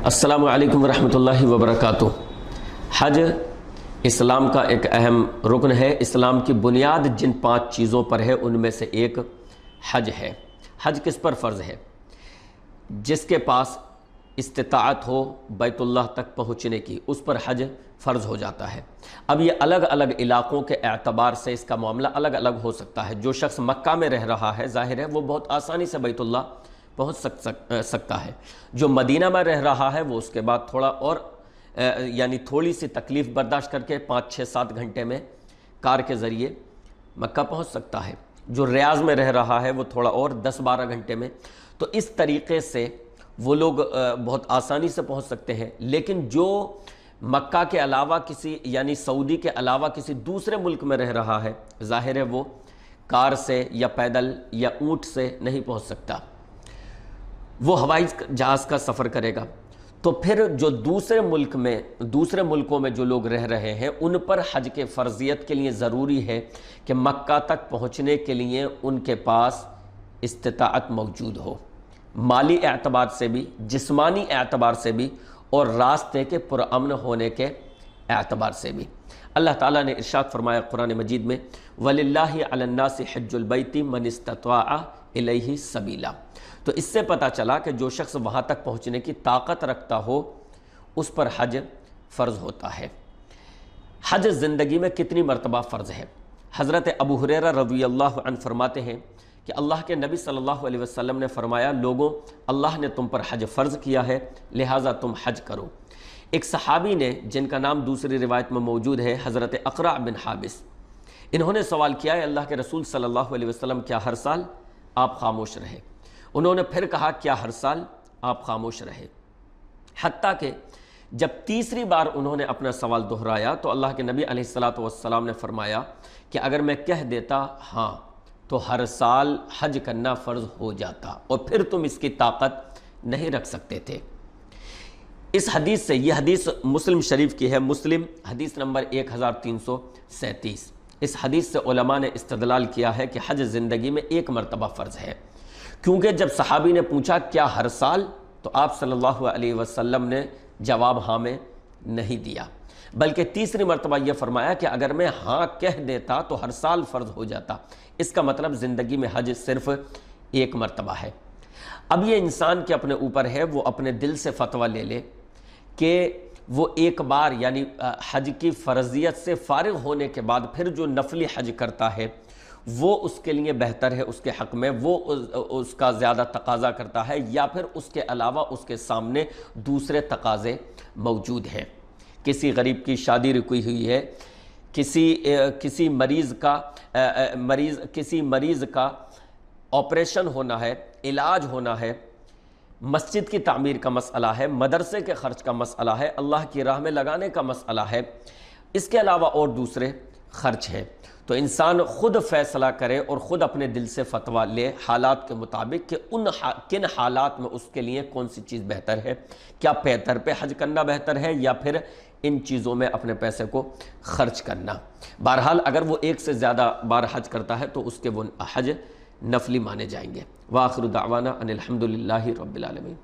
السلام علیکم ورحمۃ اللہ وبرکاتہ۔ حج اسلام کا ایک اہم رکن ہے۔ اسلام کی بنیاد جن 5 چیزوں پر ہے ان میں سے ایک حج ہے۔ حج کس پر فرض ہے؟ جس کے پاس استطاعت ہو بیت اللہ تک پہنچنے کی، اس پر حج فرض ہو جاتا ہے۔ اب یہ الگ الگ علاقوں کے اعتبار سے اس کا معاملہ الگ الگ ہو سکتا ہے۔ جو شخص مکہ میں رہ رہا ہے ظاہر ہے وہ بہت آسانی سے بیت اللہ پہنچ سکتا ہے۔ جو مدینہ میں رہ رہا ہے وہ اس کے بعد تھوڑا اور تھوڑی سی تکلیف برداشت کر کے 5 6 7 گھنٹے میں کار کے ذریعے مکہ پہنچ سکتا ہے۔ جو ریاض میں رہ رہا ہے وہ تھوڑا اور 10 12 گھنٹے میں۔ تو اس طریقے سے وہ لوگ بہت آسانی سے پہنچ سکتے ہیں۔ لیکن جو مکہ کے علاوہ کسی سعودی کے علاوہ کسی دوسرے ملک میں رہ رہا ہے ظاہر ہے وہ کار سے یا پیدل یا اونٹ سے نہیں پہنچ سکتا، وہ ہوائی جہاز کا سفر کرے گا۔ تو پھر جو دوسرے ملکوں میں جو لوگ رہ رہے ہیں ان پر حج کے فرضیت کے لیے ضروری ہے کہ مکہ تک پہنچنے کے لیے ان کے پاس استطاعت موجود ہو، مالی اعتبار سے بھی، جسمانی اعتبار سے بھی، اور راستے کے پرامن ہونے کے اعتبار سے بھی۔ اللہ تعالیٰ نے ارشاد فرمایا قرآن مجید میں وَلِلَّهِ عَلَى النَّاسِ حِجُّ الْبَيْتِ مَنِ اسْتَطَاعَ إِلَيْهِ سَبِيلًا۔ تو اس سے پتہ چلا کہ جو شخص وہاں تک پہنچنے کی طاقت رکھتا ہو اس پر حج فرض ہوتا ہے۔ حج زندگی میں کتنی مرتبہ فرض ہے؟ حضرت ابو ہریرہ رضی اللہ عنہ فرماتے ہیں کہ اللہ کے نبی صلی اللہ علیہ وسلم نے فرمایا لوگوں اللہ نے تم پر حج فرض کیا ہے لہٰذا تم حج کرو۔ ایک صحابی نے جن کا نام دوسری روایت میں موجود ہے حضرت اقرع بن حابس، انہوں نے سوال کیا ہے اللہ کے رسول صلی اللہ علیہ وسلم کیا ہر سال آپ خاموش رہے؟ انہوں نے پھر کہا کیا ہر سال آپ خاموش رہے؟ حتیٰ کہ جب تیسری بار انہوں نے اپنا سوال دہرایا تو اللہ کے نبی علیہ السلام نے فرمایا کہ اگر میں کہہ دیتا ہاں تو ہر سال حج کرنا فرض ہو جاتا اور پھر تم اس کی طاقت نہیں رکھ سکتے تھے۔ اس حدیث سے، یہ حدیث مسلم شریف کی ہے، مسلم حدیث نمبر 1337۔ اس حدیث سے علماء نے استدلال کیا ہے کہ حج زندگی میں ایک مرتبہ فرض ہے، کیونکہ جب صحابی نے پوچھا کیا ہر سال تو آپ صلی اللہ علیہ وسلم نے جواب ہاں میں نہیں دیا، بلکہ تیسری مرتبہ یہ فرمایا کہ اگر میں ہاں کہہ دیتا تو ہر سال فرض ہو جاتا۔ اس کا مطلب زندگی میں حج صرف ایک مرتبہ ہے۔ اب یہ انسان کے اپنے اوپر ہے، وہ اپنے دل سے فتویٰ لے لے کہ وہ ایک بار حج کی فرضیت سے فارغ ہونے کے بعد پھر جو نفلی حج کرتا ہے وہ اس کے لیے بہتر ہے، اس کے حق میں وہ اس کا زیادہ تقاضا کرتا ہے، یا پھر اس کے علاوہ اس کے سامنے دوسرے تقاضے موجود ہیں۔ کسی غریب کی شادی رکی ہوئی ہے، کسی مریض کا آپریشن ہونا ہے، علاج ہونا ہے، مسجد کی تعمیر کا مسئلہ ہے، مدرسے کے خرچ کا مسئلہ ہے، اللہ کی راہ میں لگانے کا مسئلہ ہے، اس کے علاوہ اور دوسرے خرچ ہیں۔ تو انسان خود فیصلہ کرے اور خود اپنے دل سے فتویٰ لے حالات کے مطابق کہ کن حالات میں اس کے لیے کون سی چیز بہتر ہے، کیا پیتر پہ حج کرنا بہتر ہے یا پھر ان چیزوں میں اپنے پیسے کو خرچ کرنا۔ بہرحال اگر وہ ایک سے زیادہ بار حج کرتا ہے تو اس کے وہ حج نفلی مانے جائیں گے۔ وآخر دعوانا ان الحمد للہ رب العالمین۔